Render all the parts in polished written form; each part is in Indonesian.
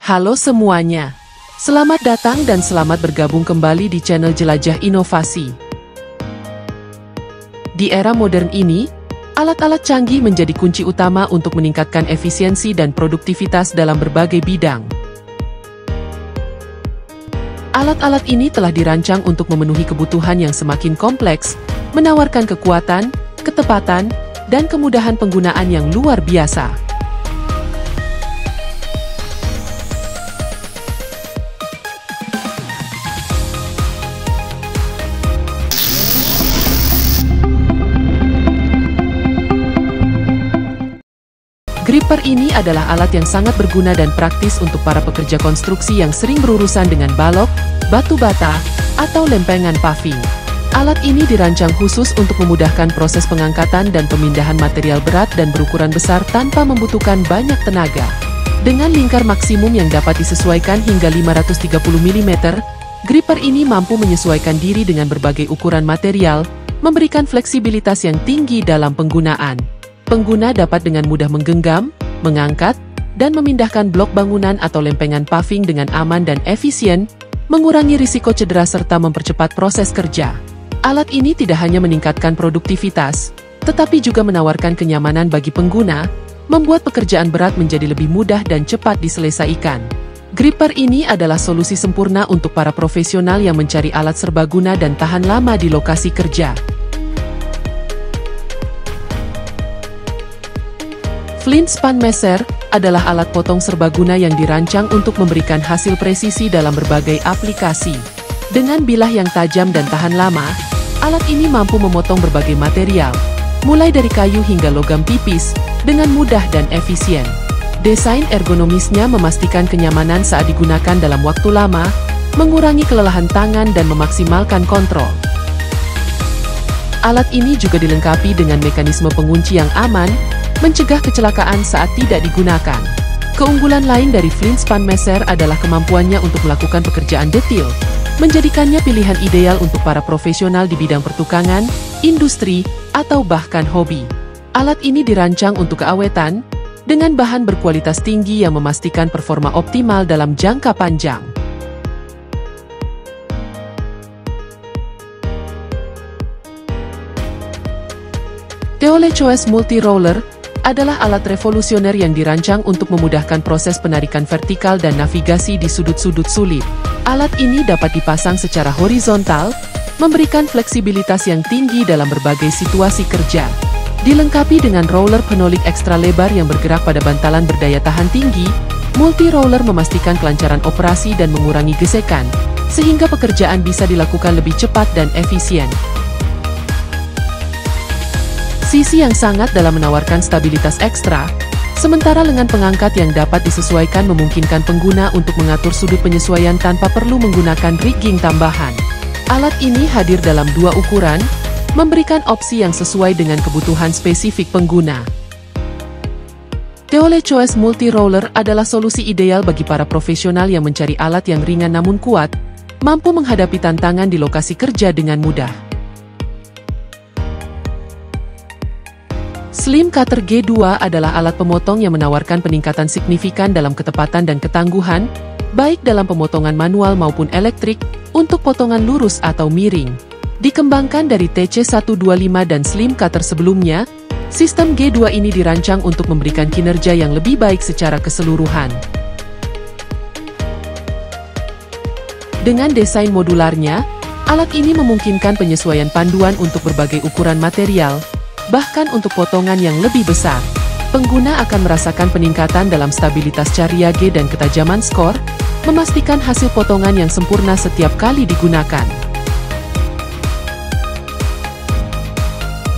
Halo semuanya, selamat datang dan selamat bergabung kembali di channel Jelajah Inovasi. Di era modern ini, alat-alat canggih menjadi kunci utama untuk meningkatkan efisiensi dan produktivitas dalam berbagai bidang. Alat-alat ini telah dirancang untuk memenuhi kebutuhan yang semakin kompleks, menawarkan kekuatan, ketepatan, dan kemudahan penggunaan yang luar biasa. Gripper ini adalah alat yang sangat berguna dan praktis untuk para pekerja konstruksi yang sering berurusan dengan balok, batu bata, atau lempengan paving. Alat ini dirancang khusus untuk memudahkan proses pengangkatan dan pemindahan material berat dan berukuran besar tanpa membutuhkan banyak tenaga. Dengan lingkar maksimum yang dapat disesuaikan hingga 530 mm, gripper ini mampu menyesuaikan diri dengan berbagai ukuran material, memberikan fleksibilitas yang tinggi dalam penggunaan. Pengguna dapat dengan mudah menggenggam, mengangkat, dan memindahkan blok bangunan atau lempengan paving dengan aman dan efisien, mengurangi risiko cedera serta mempercepat proses kerja. Alat ini tidak hanya meningkatkan produktivitas, tetapi juga menawarkan kenyamanan bagi pengguna, membuat pekerjaan berat menjadi lebih mudah dan cepat diselesaikan. Gripper ini adalah solusi sempurna untuk para profesional yang mencari alat serbaguna dan tahan lama di lokasi kerja. Flint Span Measure adalah alat potong serbaguna yang dirancang untuk memberikan hasil presisi dalam berbagai aplikasi. Dengan bilah yang tajam dan tahan lama, alat ini mampu memotong berbagai material, mulai dari kayu hingga logam tipis, dengan mudah dan efisien. Desain ergonomisnya memastikan kenyamanan saat digunakan dalam waktu lama, mengurangi kelelahan tangan dan memaksimalkan kontrol. Alat ini juga dilengkapi dengan mekanisme pengunci yang aman, mencegah kecelakaan saat tidak digunakan. Keunggulan lain dari Flint Span Measure adalah kemampuannya untuk melakukan pekerjaan detil, menjadikannya pilihan ideal untuk para profesional di bidang pertukangan, industri, atau bahkan hobi. Alat ini dirancang untuk keawetan, dengan bahan berkualitas tinggi yang memastikan performa optimal dalam jangka panjang. Teole Choice Multi Roller adalah alat revolusioner yang dirancang untuk memudahkan proses penarikan vertikal dan navigasi di sudut-sudut sulit. Alat ini dapat dipasang secara horizontal, memberikan fleksibilitas yang tinggi dalam berbagai situasi kerja. Dilengkapi dengan roller penolik ekstra lebar yang bergerak pada bantalan berdaya tahan tinggi, multi-roller memastikan kelancaran operasi dan mengurangi gesekan, sehingga pekerjaan bisa dilakukan lebih cepat dan efisien. Sisi yang sangat dalam menawarkan stabilitas ekstra, sementara lengan pengangkat yang dapat disesuaikan memungkinkan pengguna untuk mengatur sudut penyesuaian tanpa perlu menggunakan rigging tambahan. Alat ini hadir dalam dua ukuran, memberikan opsi yang sesuai dengan kebutuhan spesifik pengguna. Teole Choice Multi Roller adalah solusi ideal bagi para profesional yang mencari alat yang ringan namun kuat, mampu menghadapi tantangan di lokasi kerja dengan mudah. Slim Cutter G2 adalah alat pemotong yang menawarkan peningkatan signifikan dalam ketepatan dan ketangguhan, baik dalam pemotongan manual maupun elektrik, untuk potongan lurus atau miring. Dikembangkan dari TC125 dan Slim Cutter sebelumnya, sistem G2 ini dirancang untuk memberikan kinerja yang lebih baik secara keseluruhan. Dengan desain modularnya, alat ini memungkinkan penyesuaian panduan untuk berbagai ukuran material, bahkan untuk potongan yang lebih besar. Pengguna akan merasakan peningkatan dalam stabilitas cariage dan ketajaman skor, memastikan hasil potongan yang sempurna setiap kali digunakan.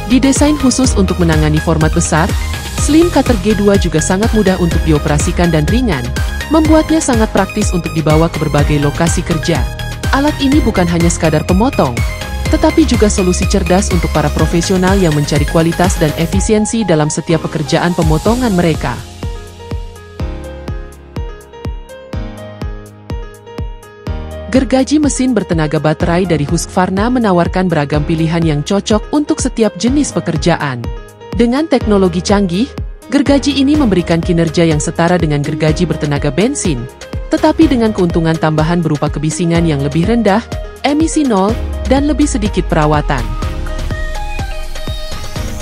Didesain khusus untuk menangani format besar, Slim Cutter G2 juga sangat mudah untuk dioperasikan dan ringan, membuatnya sangat praktis untuk dibawa ke berbagai lokasi kerja. Alat ini bukan hanya sekadar pemotong, tetapi juga solusi cerdas untuk para profesional yang mencari kualitas dan efisiensi dalam setiap pekerjaan pemotongan mereka. Gergaji mesin bertenaga baterai dari Husqvarna menawarkan beragam pilihan yang cocok untuk setiap jenis pekerjaan. Dengan teknologi canggih, gergaji ini memberikan kinerja yang setara dengan gergaji bertenaga bensin, tetapi dengan keuntungan tambahan berupa kebisingan yang lebih rendah, emisi nol, dan lebih sedikit perawatan.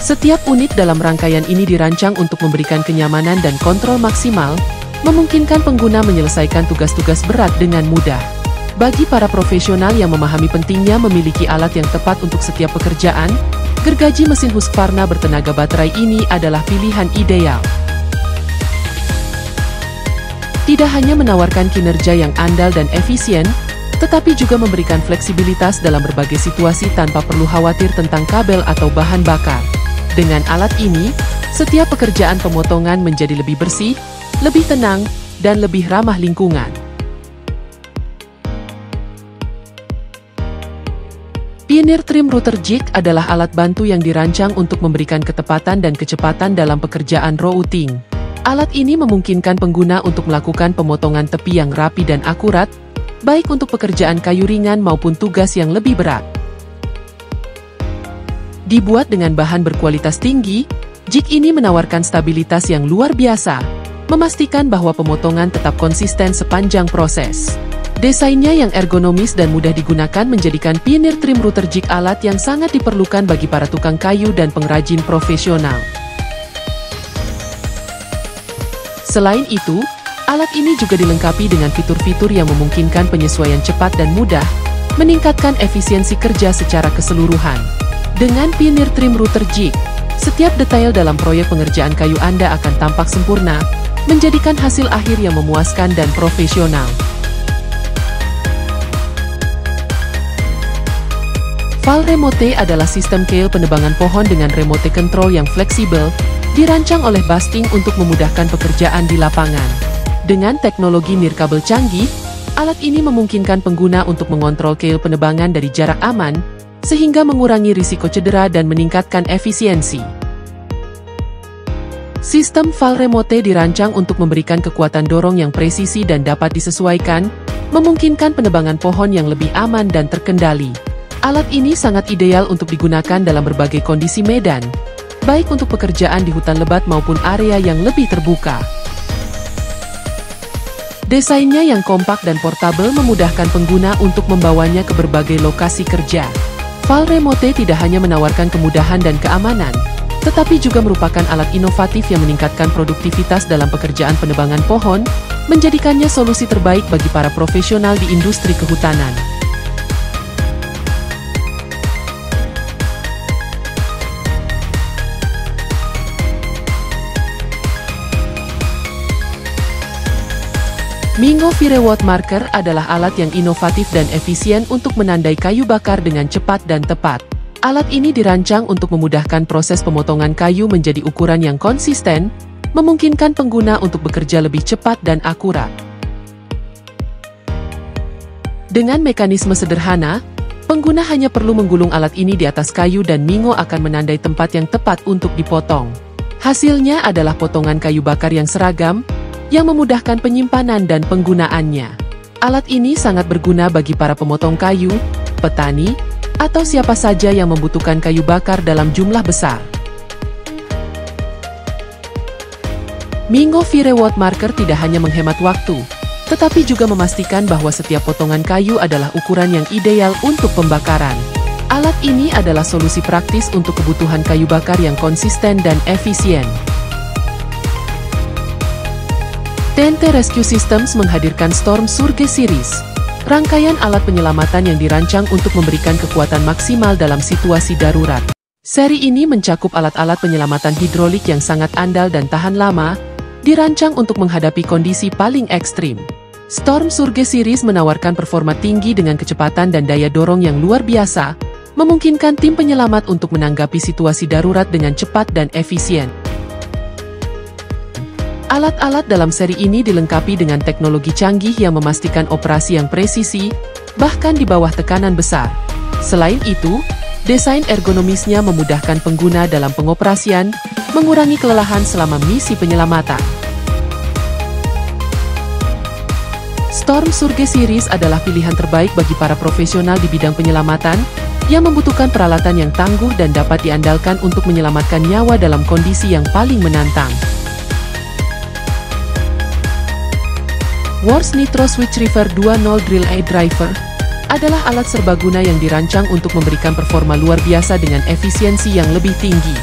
Setiap unit dalam rangkaian ini dirancang untuk memberikan kenyamanan dan kontrol maksimal, memungkinkan pengguna menyelesaikan tugas-tugas berat dengan mudah. Bagi para profesional yang memahami pentingnya memiliki alat yang tepat untuk setiap pekerjaan, gergaji mesin Husqvarna bertenaga baterai ini adalah pilihan ideal. Tidak hanya menawarkan kinerja yang andal dan efisien, tetapi juga memberikan fleksibilitas dalam berbagai situasi tanpa perlu khawatir tentang kabel atau bahan bakar. Dengan alat ini, setiap pekerjaan pemotongan menjadi lebih bersih, lebih tenang, dan lebih ramah lingkungan. Pioneer Trim Router Jig adalah alat bantu yang dirancang untuk memberikan ketepatan dan kecepatan dalam pekerjaan routing. Alat ini memungkinkan pengguna untuk melakukan pemotongan tepi yang rapi dan akurat, baik untuk pekerjaan kayu ringan maupun tugas yang lebih berat. Dibuat dengan bahan berkualitas tinggi, jig ini menawarkan stabilitas yang luar biasa, memastikan bahwa pemotongan tetap konsisten sepanjang proses. Desainnya yang ergonomis dan mudah digunakan menjadikan Pioneer Trim Router Jig alat yang sangat diperlukan bagi para tukang kayu dan pengrajin profesional. Selain itu, alat ini juga dilengkapi dengan fitur-fitur yang memungkinkan penyesuaian cepat dan mudah, meningkatkan efisiensi kerja secara keseluruhan. Dengan Pioneer Trim Router Jig, setiap detail dalam proyek pengerjaan kayu Anda akan tampak sempurna, menjadikan hasil akhir yang memuaskan dan profesional. Val Remote adalah sistem kail penebangan pohon dengan remote control yang fleksibel, dirancang oleh Basting untuk memudahkan pekerjaan di lapangan. Dengan teknologi nirkabel canggih, alat ini memungkinkan pengguna untuk mengontrol kail penebangan dari jarak aman, sehingga mengurangi risiko cedera dan meningkatkan efisiensi. Sistem Val Remote dirancang untuk memberikan kekuatan dorong yang presisi dan dapat disesuaikan, memungkinkan penebangan pohon yang lebih aman dan terkendali. Alat ini sangat ideal untuk digunakan dalam berbagai kondisi medan, baik untuk pekerjaan di hutan lebat maupun area yang lebih terbuka. Desainnya yang kompak dan portabel memudahkan pengguna untuk membawanya ke berbagai lokasi kerja. Val Remote tidak hanya menawarkan kemudahan dan keamanan, tetapi juga merupakan alat inovatif yang meningkatkan produktivitas dalam pekerjaan penebangan pohon, menjadikannya solusi terbaik bagi para profesional di industri kehutanan. Mingo Fire Watt Marker adalah alat yang inovatif dan efisien untuk menandai kayu bakar dengan cepat dan tepat. Alat ini dirancang untuk memudahkan proses pemotongan kayu menjadi ukuran yang konsisten, memungkinkan pengguna untuk bekerja lebih cepat dan akurat. Dengan mekanisme sederhana, pengguna hanya perlu menggulung alat ini di atas kayu dan Mingo akan menandai tempat yang tepat untuk dipotong. Hasilnya adalah potongan kayu bakar yang seragam, yang memudahkan penyimpanan dan penggunaannya. Alat ini sangat berguna bagi para pemotong kayu, petani, atau siapa saja yang membutuhkan kayu bakar dalam jumlah besar. Mingo Fire Watt Marker tidak hanya menghemat waktu, tetapi juga memastikan bahwa setiap potongan kayu adalah ukuran yang ideal untuk pembakaran. Alat ini adalah solusi praktis untuk kebutuhan kayu bakar yang konsisten dan efisien. TNT Rescue Systems menghadirkan Storm Surge Series, rangkaian alat penyelamatan yang dirancang untuk memberikan kekuatan maksimal dalam situasi darurat. Seri ini mencakup alat-alat penyelamatan hidrolik yang sangat andal dan tahan lama, dirancang untuk menghadapi kondisi paling ekstrim. Storm Surge Series menawarkan performa tinggi dengan kecepatan dan daya dorong yang luar biasa, memungkinkan tim penyelamat untuk menanggapi situasi darurat dengan cepat dan efisien. Alat-alat dalam seri ini dilengkapi dengan teknologi canggih yang memastikan operasi yang presisi, bahkan di bawah tekanan besar. Selain itu, desain ergonomisnya memudahkan pengguna dalam pengoperasian, mengurangi kelelahan selama misi penyelamatan. Storm Surge Series adalah pilihan terbaik bagi para profesional di bidang penyelamatan, yang membutuhkan peralatan yang tangguh dan dapat diandalkan untuk menyelamatkan nyawa dalam kondisi yang paling menantang. Wars Nitro Switch River 2.0 Drill A Driver adalah alat serbaguna yang dirancang untuk memberikan performa luar biasa dengan efisiensi yang lebih tinggi.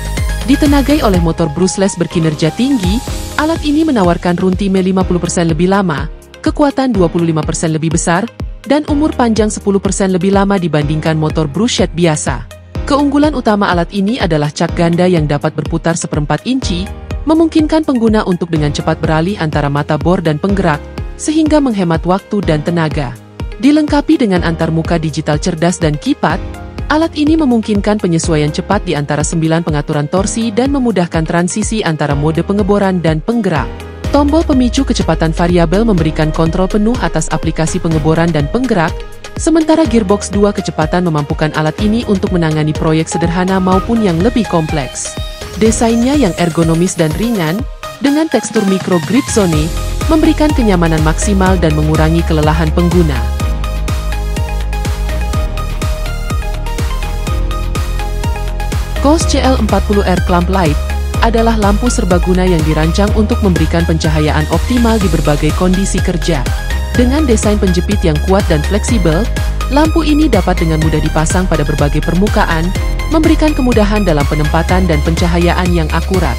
Ditenagai oleh motor brushless berkinerja tinggi, alat ini menawarkan runtime 50% lebih lama, kekuatan 25% lebih besar, dan umur panjang 10% lebih lama dibandingkan motor brushed biasa. Keunggulan utama alat ini adalah cak ganda yang dapat berputar 1/4 inci, memungkinkan pengguna untuk dengan cepat beralih antara mata bor dan penggerak, sehingga menghemat waktu dan tenaga. Dilengkapi dengan antarmuka digital cerdas dan keypad, alat ini memungkinkan penyesuaian cepat di antara 9 pengaturan torsi dan memudahkan transisi antara mode pengeboran dan penggerak. Tombol pemicu kecepatan variabel memberikan kontrol penuh atas aplikasi pengeboran dan penggerak, sementara gearbox 2 kecepatan memampukan alat ini untuk menangani proyek sederhana maupun yang lebih kompleks. Desainnya yang ergonomis dan ringan, dengan tekstur micro grip zone, memberikan kenyamanan maksimal dan mengurangi kelelahan pengguna. COS CL40R Clamp Light adalah lampu serbaguna yang dirancang untuk memberikan pencahayaan optimal di berbagai kondisi kerja. Dengan desain penjepit yang kuat dan fleksibel, lampu ini dapat dengan mudah dipasang pada berbagai permukaan, memberikan kemudahan dalam penempatan dan pencahayaan yang akurat.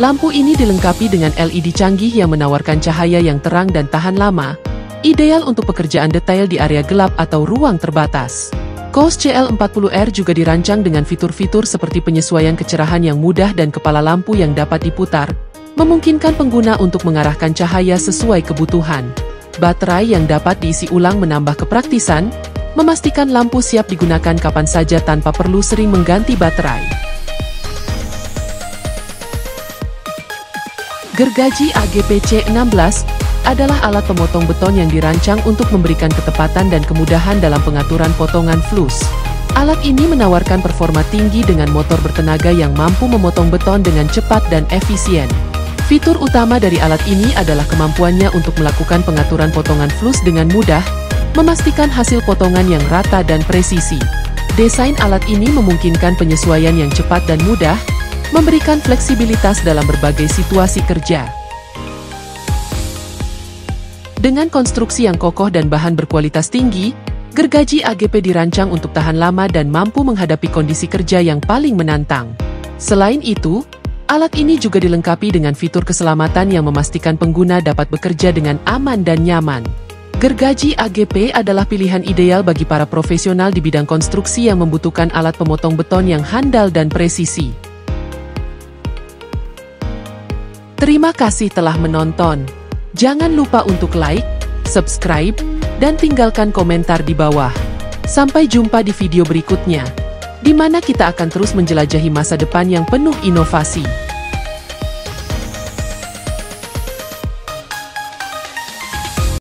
Lampu ini dilengkapi dengan LED canggih yang menawarkan cahaya yang terang dan tahan lama, ideal untuk pekerjaan detail di area gelap atau ruang terbatas. COS CL40R juga dirancang dengan fitur-fitur seperti penyesuaian kecerahan yang mudah dan kepala lampu yang dapat diputar, memungkinkan pengguna untuk mengarahkan cahaya sesuai kebutuhan. Baterai yang dapat diisi ulang menambah kepraktisan, memastikan lampu siap digunakan kapan saja tanpa perlu sering mengganti baterai. Gergaji AGP C16 adalah alat pemotong beton yang dirancang untuk memberikan ketepatan dan kemudahan dalam pengaturan potongan flus. Alat ini menawarkan performa tinggi dengan motor bertenaga yang mampu memotong beton dengan cepat dan efisien. Fitur utama dari alat ini adalah kemampuannya untuk melakukan pengaturan potongan flus dengan mudah, memastikan hasil potongan yang rata dan presisi. Desain alat ini memungkinkan penyesuaian yang cepat dan mudah, memberikan fleksibilitas dalam berbagai situasi kerja. Dengan konstruksi yang kokoh dan bahan berkualitas tinggi, gergaji AGP dirancang untuk tahan lama dan mampu menghadapi kondisi kerja yang paling menantang. Selain itu, alat ini juga dilengkapi dengan fitur keselamatan yang memastikan pengguna dapat bekerja dengan aman dan nyaman. Gergaji AGP adalah pilihan ideal bagi para profesional di bidang konstruksi yang membutuhkan alat pemotong beton yang handal dan presisi. Terima kasih telah menonton. Jangan lupa untuk like, subscribe, dan tinggalkan komentar di bawah. Sampai jumpa di video berikutnya, di mana kita akan terus menjelajahi masa depan yang penuh inovasi.